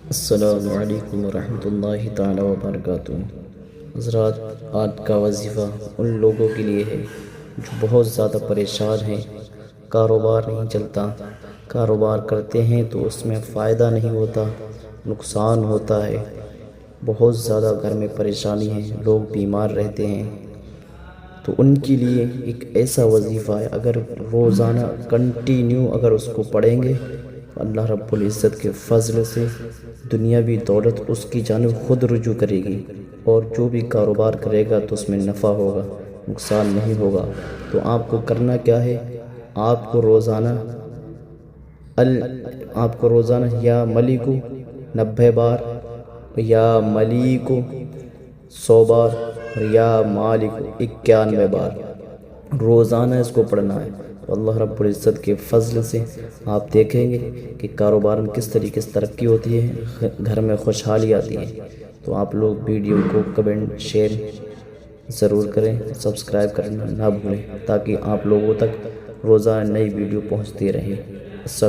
السلام علیکم ورحمۃ اللہ تعالیٰ وبرکاتہ۔ حضرات، آج کا وظیفہ ان لوگوں کے لیے ہے جو بہت زیادہ پریشان ہیں، کاروبار نہیں چلتا، کاروبار کرتے ہیں تو اس میں فائدہ نہیں ہوتا، نقصان ہوتا ہے، بہت زیادہ گھر میں پریشانی ہے، لوگ بیمار رہتے ہیں۔ تو ان کے لیے ایک ایسا وظیفہ ہے، اگر روزانہ کنٹینیو اگر اس کو پڑھیں گے، اللہ رب العزت کے فضل سے دنیاوی دولت اس کی جانب خود رجوع کرے گی، اور جو بھی کاروبار کرے گا تو اس میں نفع ہوگا، نقصان نہیں ہوگا۔ تو آپ کو کرنا کیا ہے؟ آپ کو روزانہ یا ملیکو 90 بار، یا ملیکو 100 بار، اور یا مالک 91 بار روزانہ اس کو پڑھنا ہے۔ تو اللہ رب العزت کے فضل سے آپ دیکھیں گے کہ کاروبار میں کس طریقے سے ترقی ہوتی ہے، گھر میں خوشحالی آتی ہے۔ تو آپ لوگ ویڈیو کو کمنٹ شیئر ضرور کریں، سبسکرائب کرنا نہ بھولیں، تاکہ آپ لوگوں تک روزانہ نئی ویڈیو پہنچتی رہے۔ السلام